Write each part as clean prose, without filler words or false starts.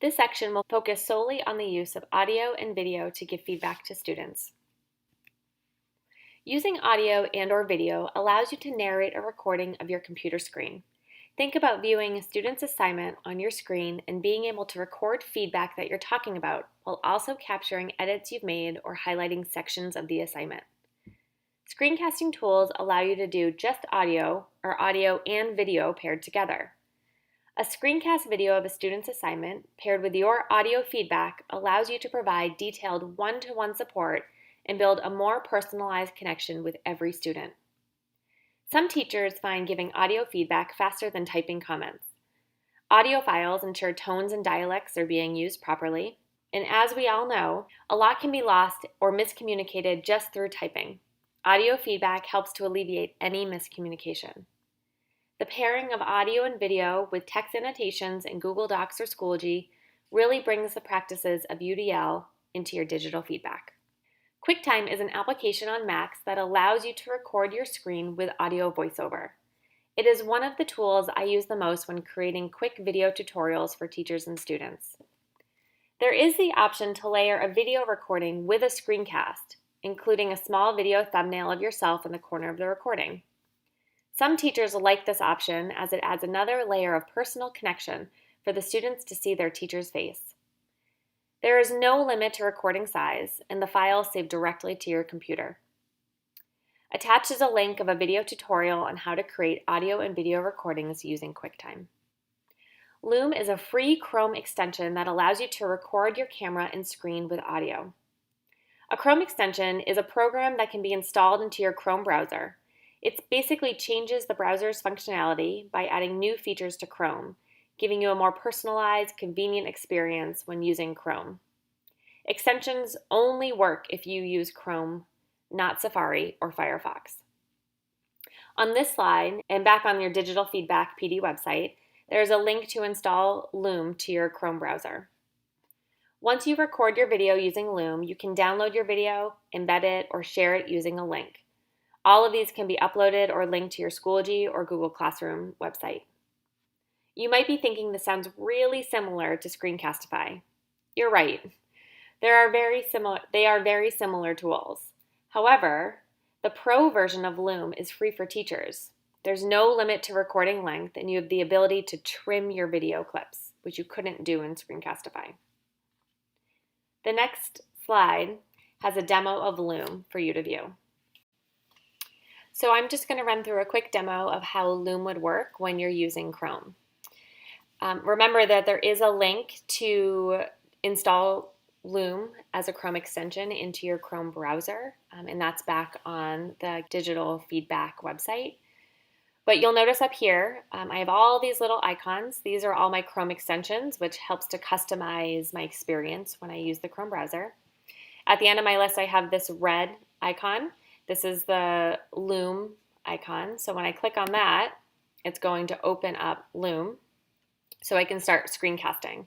This section will focus solely on the use of audio and video to give feedback to students. Using audio and/or video allows you to narrate a recording of your computer screen. Think about viewing a student's assignment on your screen and being able to record feedback that you're talking about while also capturing edits you've made or highlighting sections of the assignment. Screencasting tools allow you to do just audio or audio and video paired together. A screencast video of a student's assignment paired with your audio feedback allows you to provide detailed one-to-one support and build a more personalized connection with every student. Some teachers find giving audio feedback faster than typing comments. Audio files ensure tones and dialects are being used properly, and as we all know, a lot can be lost or miscommunicated just through typing. Audio feedback helps to alleviate any miscommunication. The pairing of audio and video with text annotations in Google Docs or Schoology really brings the practices of UDL into your digital feedback. Quicktime is an application on Macs that allows you to record your screen with audio voiceover. It is one of the tools I use the most when creating quick video tutorials for teachers and students. There is the option to layer a video recording with a screencast, including a small video thumbnail of yourself in the corner of the recording. Some teachers like this option as it adds another layer of personal connection for the students to see their teacher's face. There is no limit to recording size, and the files save directly to your computer. Attached is a link of a video tutorial on how to create audio and video recordings using QuickTime. Loom is a free Chrome extension that allows you to record your camera and screen with audio. A Chrome extension is a program that can be installed into your Chrome browser. It basically changes the browser's functionality by adding new features to Chrome, giving you a more personalized, convenient experience when using Chrome. Extensions only work if you use Chrome, not Safari or Firefox. On this slide, and back on your Digital Feedback PD website, there's a link to install Loom to your Chrome browser. Once you record your video using Loom, you can download your video, embed it, or share it using a link. All of these can be uploaded or linked to your Schoology or Google Classroom website. You might be thinking this sounds really similar to Screencastify. You're right. They are very similar tools. However, the Pro version of Loom is free for teachers. There's no limit to recording length, and you have the ability to trim your video clips, which you couldn't do in Screencastify. The next slide has a demo of Loom for you to view. So I'm just going to run through a quick demo of how Loom would work when you're using Chrome. Remember that there is a link to install Loom as a Chrome extension into your Chrome browser, and that's back on the Digital Feedback website. But you'll notice up here, I have all these little icons. These are all my Chrome extensions, which helps to customize my experience when I use the Chrome browser. At the end of my list, I have this red icon. This is the Loom icon. So when I click on that, it's going to open up Loom so I can start screencasting.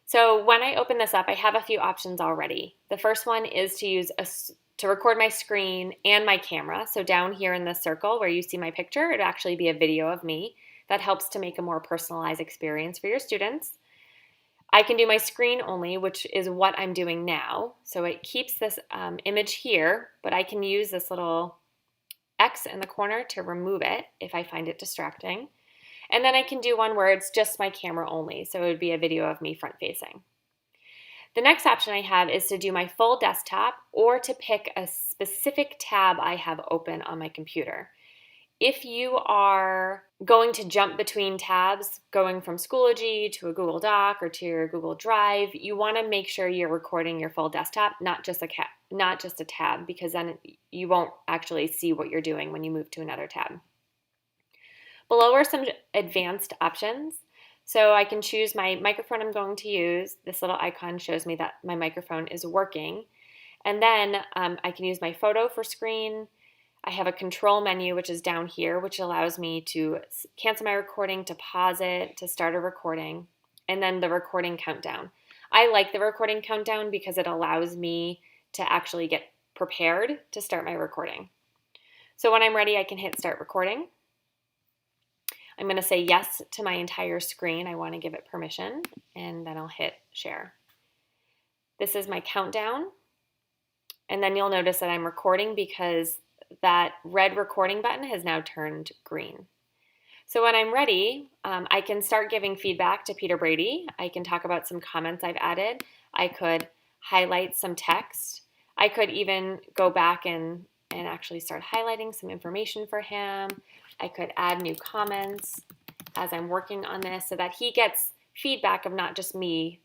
So when I open this up, I have a few options already. The first one is to record my screen and my camera. So down here in this circle where you see my picture, it'd actually be a video of me. That helps to make a more personalized experience for your students. I can do my screen only, which is what I'm doing now. So it keeps this image here, but I can use this little X in the corner to remove it if I find it distracting. And then I can do one where it's just my camera only. So it would be a video of me front facing. The next option I have is to do my full desktop or to pick a specific tab I have open on my computer. If you are going to jump between tabs, going from Schoology to a Google Doc or to your Google Drive, you want to make sure you're recording your full desktop, not just a tab, because then you won't actually see what you're doing when you move to another tab. Below are some advanced options. So I can choose my microphone I'm going to use. This little icon shows me that my microphone is working. And then I can use my photo for screen. I have a control menu, which is down here, which allows me to cancel my recording, to pause it, to start a recording, and then the recording countdown. I like the recording countdown because it allows me to actually get prepared to start my recording. So when I'm ready, I can hit start recording. I'm going to say yes to my entire screen. I want to give it permission, and then I'll hit share. This is my countdown, and then you'll notice that I'm recording because that red recording button has now turned green. So when I'm ready, I can start giving feedback to Peter Brady. I can talk about some comments I've added. I could highlight some text. I could even go back and actually start highlighting some information for him. I could add new comments as I'm working on this so that he gets feedback of not just me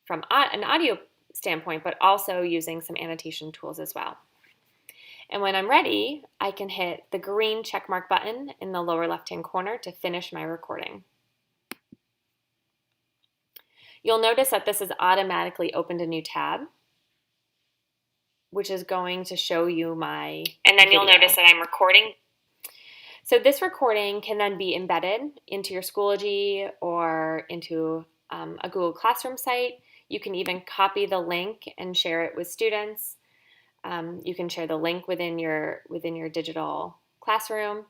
from an audio standpoint, but also using some annotation tools as well. And when I'm ready, I can hit the green checkmark button in the lower left-hand corner to finish my recording. You'll notice that this has automatically opened a new tab, which is going to show you my And then video. you'll notice that I'm recording. So this recording can then be embedded into your Schoology or into a Google Classroom site. You can even copy the link and share it with students. You can share the link within your digital classroom.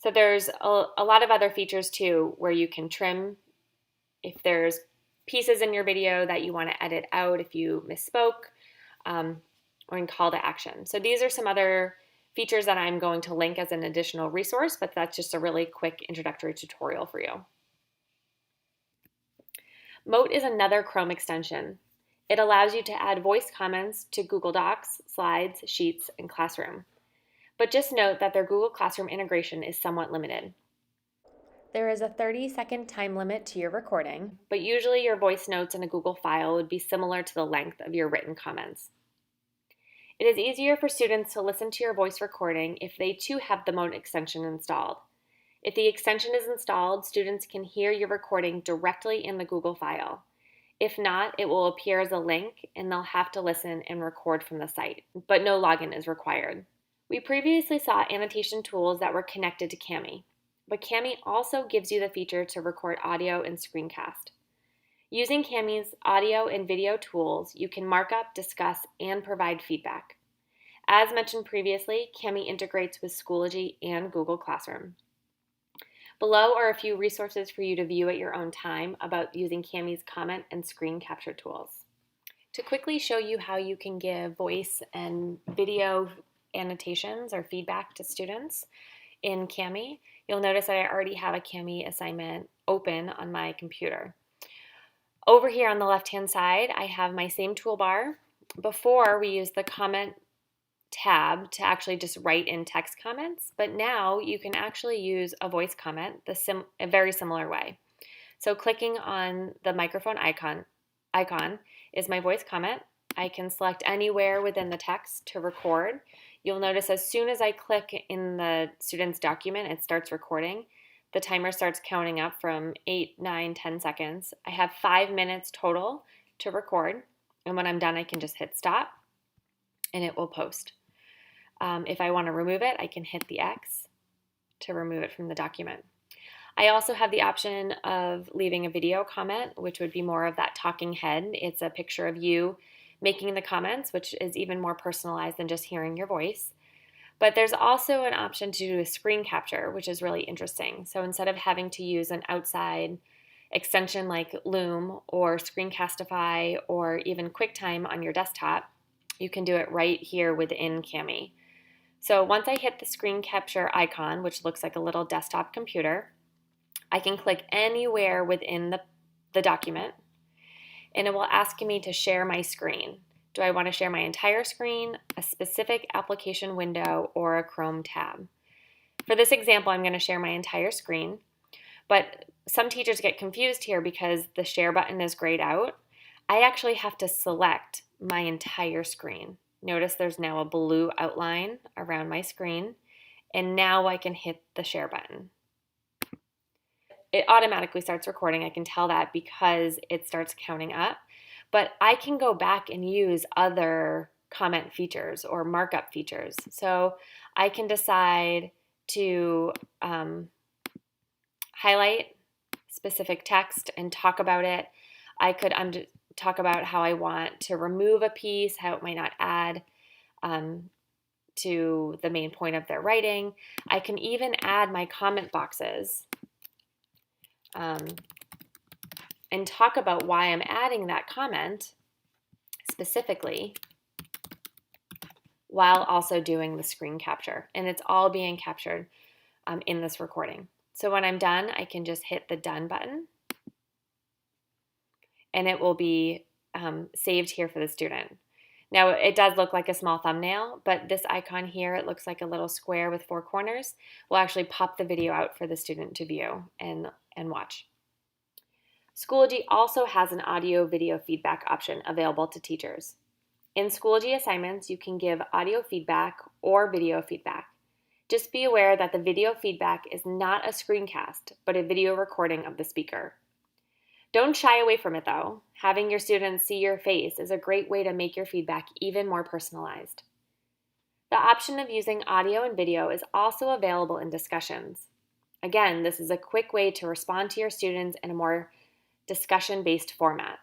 So there's a lot of other features too, where you can trim if there's pieces in your video that you want to edit out if you misspoke, or in call to action. So these are some other features that I'm going to link as an additional resource, but that's just a really quick introductory tutorial for you. Mote is another Chrome extension. It allows you to add voice comments to Google Docs, Slides, Sheets, and Classroom. But just note that their Google Classroom integration is somewhat limited. There is a 30-second time limit to your recording, but usually your voice notes in a Google file would be similar to the length of your written comments. It is easier for students to listen to your voice recording if they too have the Mote extension installed. If the extension is installed, students can hear your recording directly in the Google file. If not, it will appear as a link and they'll have to listen and record from the site, but no login is required. We previously saw annotation tools that were connected to Kami, but Kami also gives you the feature to record audio and screencast. Using Kami's audio and video tools, you can mark up, discuss, and provide feedback. As mentioned previously, Kami integrates with Schoology and Google Classroom. Below are a few resources for you to view at your own time about using Kami's comment and screen capture tools. To quickly show you how you can give voice and video annotations or feedback to students in Kami, you'll notice that I already have a Kami assignment open on my computer. Over here on the left-hand side, I have my same toolbar. Before, we used the comment tab to actually just write in text comments, but now you can actually use a voice comment a very similar way. So clicking on the microphone icon is my voice comment. I can select anywhere within the text to record. You'll notice as soon as I click in the student's document, it starts recording. The timer starts counting up from 8, 9, 10 seconds. I have 5 minutes total to record, and when I'm done, I can just hit stop, and it will post. If I want to remove it, I can hit the X to remove it from the document. I also have the option of leaving a video comment, which would be more of that talking head. It's a picture of you making the comments, which is even more personalized than just hearing your voice. But there's also an option to do a screen capture, which is really interesting. So instead of having to use an outside extension like Loom or Screencastify or even Quicktime on your desktop, you can do it right here within Kami. So once I hit the screen capture icon, which looks like a little desktop computer, I can click anywhere within the document, and it will ask me to share my screen. Do I want to share my entire screen, a specific application window, or a Chrome tab? For this example, I'm going to share my entire screen, but some teachers get confused here because the share button is grayed out. I actually have to select my entire screen. Notice there's now a blue outline around my screen, and now I can hit the share button. It automatically starts recording. I can tell that because it starts counting up. But I can go back and use other comment features or markup features. So I can decide to highlight specific text and talk about it. I could talk about how I want to remove a piece, how it might not add to the main point of their writing. I can even add my comment boxes and talk about why I'm adding that comment specifically while also doing the screen capture. And it's all being captured in this recording. So when I'm done, I can just hit the done button and it will be saved here for the student. Now it does look like a small thumbnail, but this icon here, it looks like a little square with 4 corners, will actually pop the video out for the student to view and watch. Schoology also has an audio-video feedback option available to teachers. In Schoology assignments, you can give audio feedback or video feedback. Just be aware that the video feedback is not a screencast, but a video recording of the speaker. Don't shy away from it though. Having your students see your face is a great way to make your feedback even more personalized. The option of using audio and video is also available in discussions. Again, this is a quick way to respond to your students in a more discussion-based format.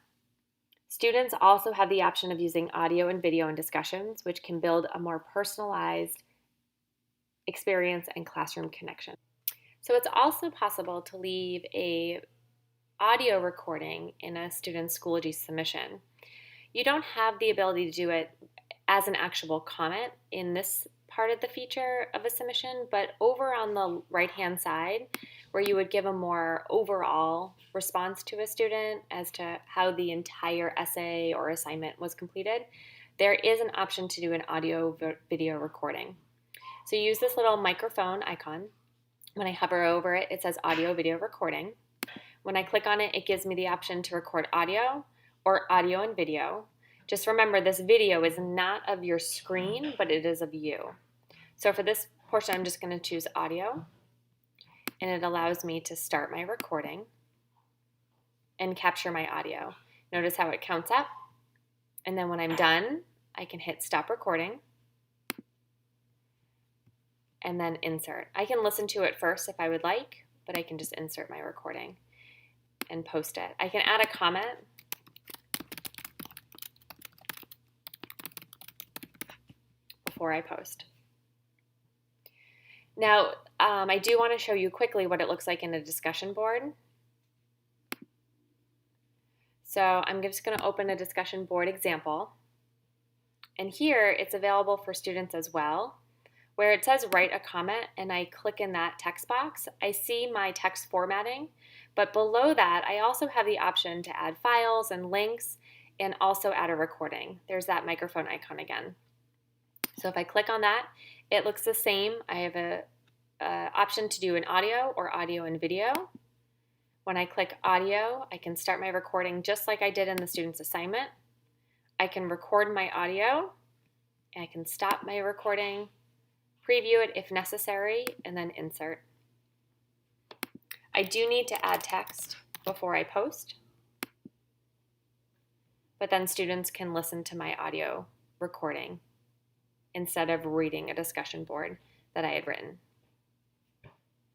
Students also have the option of using audio and video in discussions, which can build a more personalized experience and classroom connection. So it's also possible to leave a audio recording in a student's Schoology submission. You don't have the ability to do it as an actual comment in this part of the feature of a submission, but over on the right-hand side, where you would give a more overall response to a student as to how the entire essay or assignment was completed, there is an option to do an audio video recording. So you use this little microphone icon. When I hover over it, it says audio video recording. When I click on it, it gives me the option to record audio or audio and video. Just remember, this video is not of your screen, but it is of you. So for this portion, I'm just going to choose audio, and it allows me to start my recording and capture my audio. Notice how it counts up, and then when I'm done, I can hit stop recording and then insert. I can listen to it first if I would like, but I can just insert my recording and post it. I can add a comment before I post. Now, I do want to show you quickly what it looks like in a discussion board. So I'm just going to open a discussion board example. And here it's available for students as well. Where it says write a comment and I click in that text box, I see my text formatting, but below that I also have the option to add files and links and also add a recording. There's that microphone icon again. So if I click on that, it looks the same. I have a option to do an audio or audio and video. When I click audio, I can start my recording just like I did in the student's assignment. I can record my audio, and I can stop my recording, preview it if necessary, and then insert. I do need to add text before I post, but then students can listen to my audio recording instead of reading a discussion board that I had written.